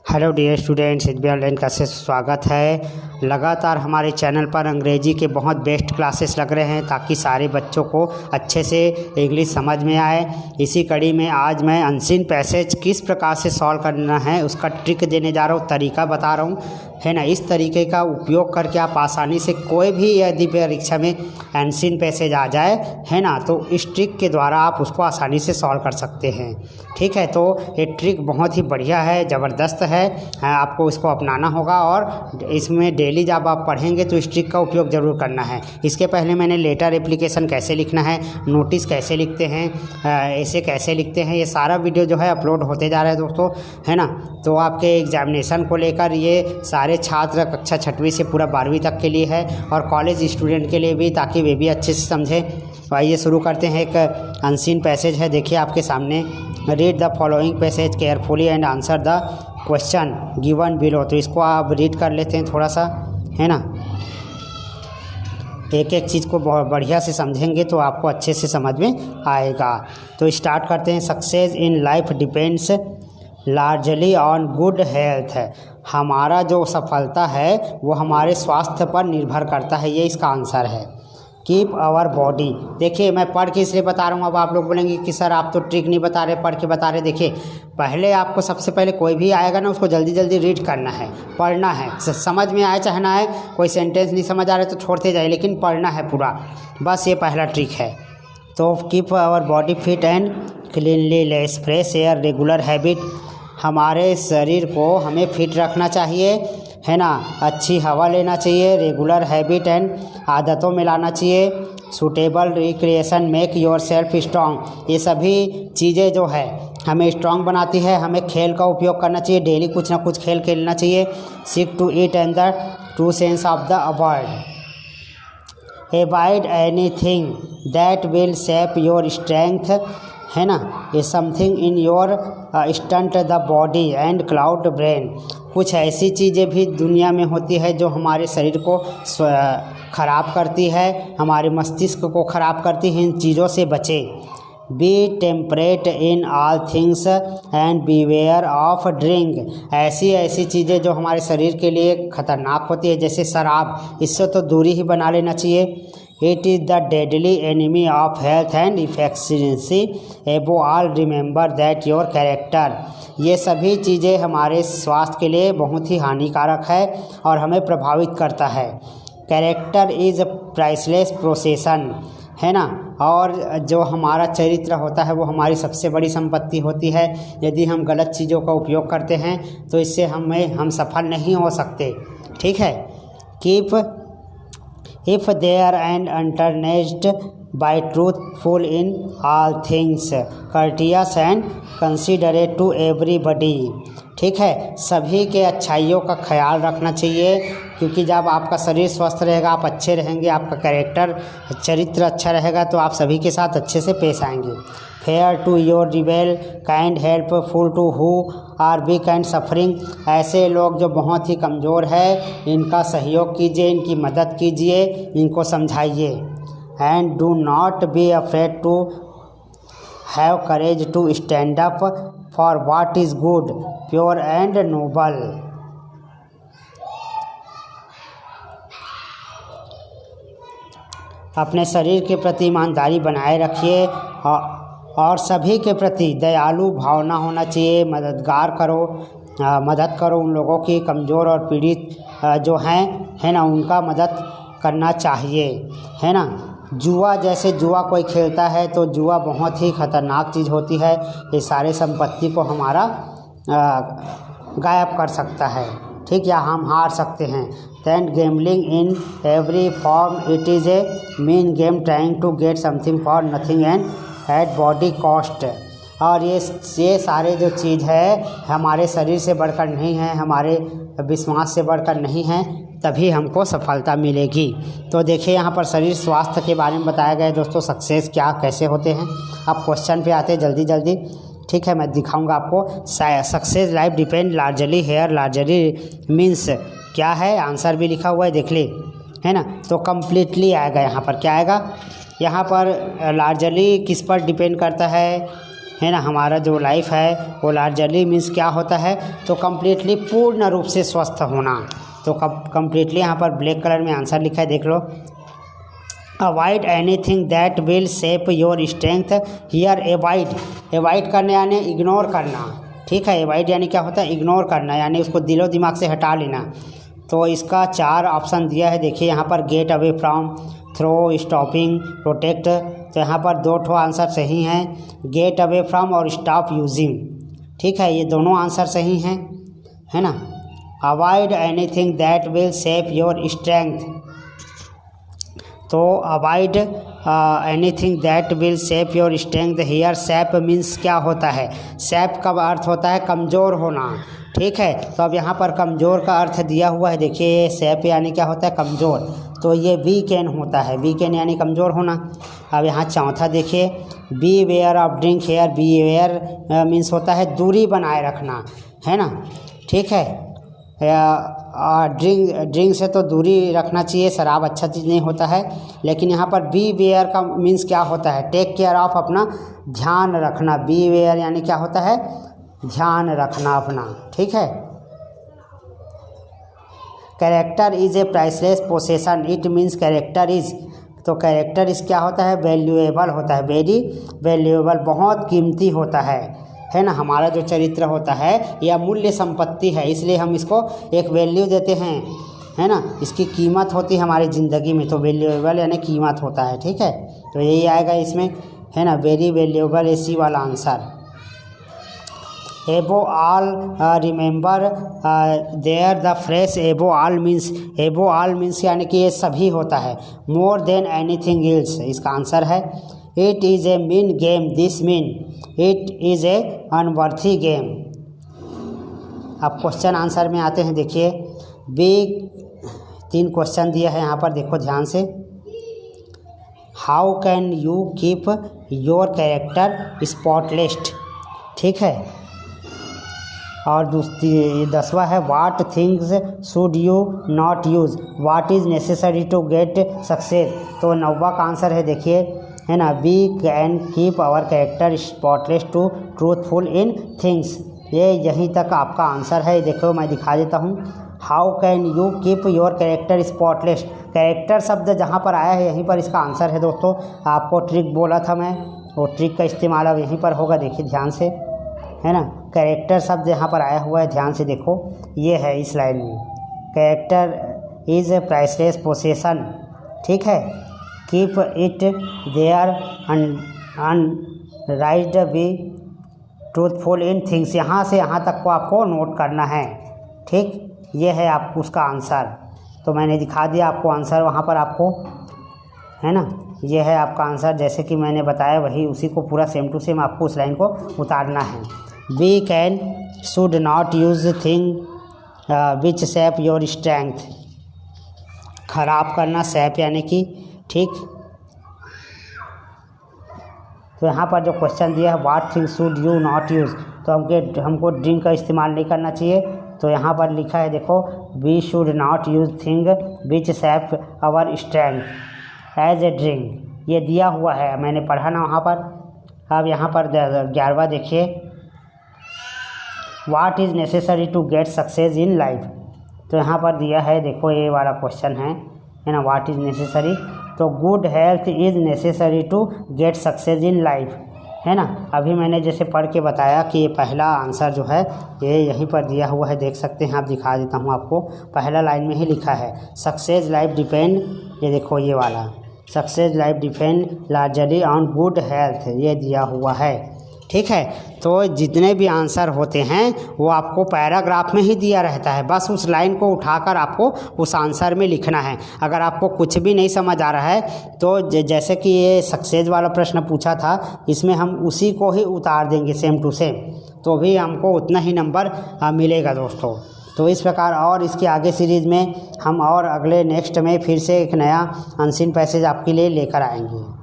Hello dear students, SBI online classes स्वागत है। लगातार हमारे चैनल पर अंग्रेजी के बहुत बेस्ट क्लासेस लग रहे हैं ताकि सारे बच्चों को अच्छे से इंग्लिश समझ में आए। इसी कड़ी में आज मैं अनसीन पैसेज किस प्रकार से सॉल्व करना है उसका ट्रिक देने जा रहा हूँ, तरीका बता रहा हूँ, है ना। इस तरीके का उपयोग करके आप आसानी से कोई भी यदि परीक्षा में अनसीन पैसेज आ जाए, है ना, तो इस ट्रिक के द्वारा आप उसको आसानी से सॉल्व कर सकते हैं। ठीक है, तो ये ट्रिक बहुत ही बढ़िया है, ज़बरदस्त है, आपको इसको अपनाना होगा और इसमें डेली जब आप पढ़ेंगे तो इस ट्रिक का उपयोग ज़रूर करना है। इसके पहले मैंने लेटर एप्लीकेशन कैसे लिखना है, नोटिस कैसे लिखते हैं, ऐसे कैसे लिखते हैं, ये सारा वीडियो जो है अपलोड होते जा रहा है दोस्तों, है ना। तो आपके एग्जामिनेशन को लेकर ये सारे छात्र कक्षा 6वीं से पूरा 12वीं तक के लिए है और कॉलेज स्टूडेंट के लिए भी, ताकि वे भी अच्छे से समझें। आइए शुरू करते हैं। एक अनसीन पैसेज है, देखिए आपके सामने। Read the following passage carefully and answer the question given below. तो इसको आप रीड कर लेते हैं थोड़ा सा, है ना। एक एक चीज़ को बहुत बढ़िया से समझेंगे तो आपको अच्छे से समझ में आएगा। तो स्टार्ट करते हैं। Success in life depends largely on good health. हमारा जो सफलता है वो हमारे स्वास्थ्य पर निर्भर करता है, ये इसका आंसर है। Keep our body. देखिए मैं पढ़ के इसलिए बता रहा हूँ, अब आप लोग बोलेंगे कि सर आप तो ट्रिक नहीं बता रहे, पढ़ के बता रहे। देखिए पहले आपको सबसे पहले कोई भी आएगा ना, उसको जल्दी जल्दी रीड करना है, पढ़ना है, समझ में आए चाहे ना आए। कोई सेंटेंस नहीं समझ आ रहा है तो छोड़ते जाए, लेकिन पढ़ना है पूरा, बस ये पहला ट्रिक है। तो keep our body fit and cleanliness, fresh air, regular habit. हमारे शरीर को हमें फिट रखना चाहिए, है ना, अच्छी हवा लेना चाहिए, रेगुलर हैबिट एंड आदतों में लाना चाहिए। Suitable recreation make your self strong. ये सभी चीज़ें जो है हमें स्ट्रॉन्ग बनाती है। हमें खेल का उपयोग करना चाहिए, डेली कुछ ना कुछ खेल खेलना चाहिए। Seek to eat and the true sense of the avoid. Avoid anything that will shape your strength, है ना, ये something in your stunt the body and cloud brain. कुछ ऐसी चीज़ें भी दुनिया में होती है जो हमारे शरीर को ख़राब करती है, हमारे मस्तिष्क को ख़राब करती है। इन चीज़ों से बचें। Be temperate in all things and beware of drink. ऐसी चीज़ें जो हमारे शरीर के लिए ख़तरनाक होती है, जैसे शराब, इससे तो दूरी ही बना लेना चाहिए। It is the deadly enemy of health and efficiency. Above all, remember that your character. ये सभी चीज़ें हमारे स्वास्थ्य के लिए बहुत ही हानिकारक है और हमें प्रभावित करता है। कैरेक्टर इज़ प्राइसलेस पोसेशन, है ना, और जो हमारा चरित्र होता है वो हमारी सबसे बड़ी संपत्ति होती है। यदि हम गलत चीज़ों का उपयोग करते हैं तो इससे हम सफल नहीं हो सकते। ठीक है। Keep if there and earnest by truthful in all things, courteous and considerate to everybody। ठीक है, सभी के अच्छाइयों का ख्याल रखना चाहिए, क्योंकि जब आपका शरीर स्वस्थ रहेगा, आप अच्छे रहेंगे, आपका कैरेक्टर चरित्र अच्छा रहेगा तो आप सभी के साथ अच्छे से पेश आएंगे। Fair to your rebel, kind helpful to who are weak and suffering. ऐसे लोग जो बहुत ही कमज़ोर है, इनका सहयोग कीजिए, इनकी मदद कीजिए, इनको समझाइए। And do not be afraid to have courage to stand up for what is good, pure and noble. अपने शरीर के प्रति ईमानदारी बनाए रखिए और सभी के प्रति दयालु भावना होना चाहिए। मदद करो उन लोगों की, कमज़ोर और पीड़ित जो हैं, है ना, उनका मदद करना चाहिए, है ना। जुआ कोई खेलता है तो जुआ बहुत ही ख़तरनाक चीज़ होती है, ये सारे संपत्ति को हमारा गायब कर सकता है, ठीक, या हम हार सकते हैं। Then gambling in every form, it is a mean game trying to get something for nothing and at body cost. और ये सारे जो चीज़ है हमारे शरीर से बढ़कर नहीं है, हमारे विश्वास से बढ़कर नहीं है, तभी हमको सफलता मिलेगी। तो देखिए यहाँ पर शरीर स्वास्थ्य के बारे में बताया गया है दोस्तों, सक्सेस क्या कैसे होते हैं। अब क्वेश्चन पे आते हैं जल्दी जल्दी, ठीक है, मैं दिखाऊंगा आपको। Success life depend largely here, largely means क्या है, आंसर भी लिखा हुआ है, देख ले, है ना। तो कम्प्लीटली आएगा यहाँ पर, क्या आएगा यहाँ पर, लार्जली किस पर डिपेंड करता है, है ना, हमारा जो लाइफ है वो लार्जली मीन्स क्या होता है, तो कम्प्लीटली पूर्ण रूप से स्वस्थ होना। तो कम्प्लीटली यहाँ पर ब्लैक कलर में आंसर लिखा है, देख लो। Avoid anything that will shape your strength here. Avoid करना यानी इग्नोर करना, ठीक है। एवॉइड यानी क्या होता है, इग्नोर करना, यानी उसको दिलो दिमाग से हटा लेना। तो इसका 4 ऑप्शन दिया है, देखिए यहाँ पर get away from, throw, stopping, protect. तो यहाँ पर 2 ठो आंसर सही हैं, गेट अवे फ्रॉम और स्टॉप यूजिंग, ठीक है, ये दोनों आंसर सही हैं, है ना। Avoid anything that will shape your strength, तो avoid anything that will shape your strength here. Shape means क्या होता है, शेप का अर्थ होता है कमज़ोर होना, ठीक है। तो अब यहाँ पर कमज़ोर का अर्थ दिया हुआ है, देखिए शेप यानी क्या होता है, कमज़ोर, तो ये वीकेन होता है, वीकेन यानी कमज़ोर होना। अब यहाँ चौथा देखिए, beware of drink here. Beware means होता है दूरी बनाए रखना, है ना, ठीक है। ड्रिंक से तो दूरी रखना चाहिए, शराब अच्छा चीज़ नहीं होता है। लेकिन यहाँ पर बी वेयर का मीन्स क्या होता है, टेक केयर ऑफ, अपना ध्यान रखना। बी वेयर यानी क्या होता है, ध्यान रखना अपना, ठीक है। Character is a priceless possession. It means character is, तो कैरेक्टर इज क्या होता है, वैल्यूएबल होता है, वेरी वैल्यूएबल, बहुत कीमती होता है ना। हमारा जो चरित्र होता है यह मूल्य संपत्ति है, इसलिए हम इसको एक वैल्यू देते हैं, है ना, इसकी कीमत होती है हमारी ज़िंदगी में। तो वैल्यूएबल यानी कीमत होता है, ठीक है। तो यही आएगा इसमें, है ना, वेरी वैल्यूएबल, इसी वाला answer. Above all remember there the fresh above all means यानी कि ये सभी होता है, मोर देन एनीथिंग एल्स, इसका आंसर है। It is a mean game, this mean it is a unworthy game. अब क्वेश्चन आंसर में आते हैं, देखिए बी 3 क्वेश्चन दिया है यहाँ पर, देखो ध्यान से। How can you keep your character spotless, ठीक है। और दूसरी 10वां है, what things should you not use, what is necessary to get success. तो 9वां का आंसर है, देखिए, है ना, we can keep our character spotless to truthful in things. ये यहीं तक आपका आंसर है, देखो मैं दिखा देता हूँ। How can you keep your character spotless, character शब्द जहाँ पर आया है यहीं पर इसका आंसर है दोस्तों। आपको ट्रिक बोला था मैं, वो ट्रिक का इस्तेमाल अब यहीं पर होगा, देखिए ध्यान से, है ना। कैरेक्टर शब्द यहाँ पर आया हुआ है, ध्यान से देखो, ये है इस लाइन में, character is a priceless possession, ठीक है। Keep it there unraised, be truthful in things, यहाँ से यहाँ तक को आपको नोट करना है, ठीक। ये है आपको उसका आंसर, तो मैंने दिखा दिया आपको आंसर वहाँ पर आपको, है ना। ये है आपका आंसर, जैसे कि मैंने बताया वही, उसी को पूरा सेम टू सेम आपको उस लाइन को उतारना है। We can should not use thing which shape your strength, खराब करना, शेप यानी कि, ठीक। तो यहाँ पर जो क्वेश्चन दिया है, what thing should you not use, तो हमको ड्रिंक का इस्तेमाल नहीं करना चाहिए। तो यहाँ पर लिखा है, देखो, we should not use thing which shape our strength as a drink, ये दिया हुआ है, मैंने पढ़ा ना वहाँ पर। अब यहाँ पर 11वां देखिए, what is necessary to get success in life. तो यहाँ पर दिया है, देखो ये वाला क्वेश्चन है ना, व्हाट इज़ नेसेसरी, तो good health is necessary to get success in life, है ना। अभी मैंने जैसे पढ़ के बताया कि ये पहला आंसर जो है ये यहीं पर दिया हुआ है, देख सकते हैं आप, दिखा देता हूँ आपको, पहला लाइन में ही लिखा है, सक्सेस लाइफ डिपेंड, ये देखो ये वाला, success life depend largely on good health, ये दिया हुआ है, ठीक है। तो जितने भी आंसर होते हैं वो आपको पैराग्राफ में ही दिया रहता है, बस उस लाइन को उठाकर आपको उस आंसर में लिखना है। अगर आपको कुछ भी नहीं समझ आ रहा है तो जैसे कि ये सक्सेस वाला प्रश्न पूछा था, इसमें हम उसी को ही उतार देंगे सेम टू सेम, तो भी हमको उतना ही नंबर मिलेगा दोस्तों। तो इस प्रकार और इसके आगे सीरीज़ में हम और अगले नेक्स्ट में फिर से एक नया अनसीन पैसेज आपके लिए लेकर आएंगे।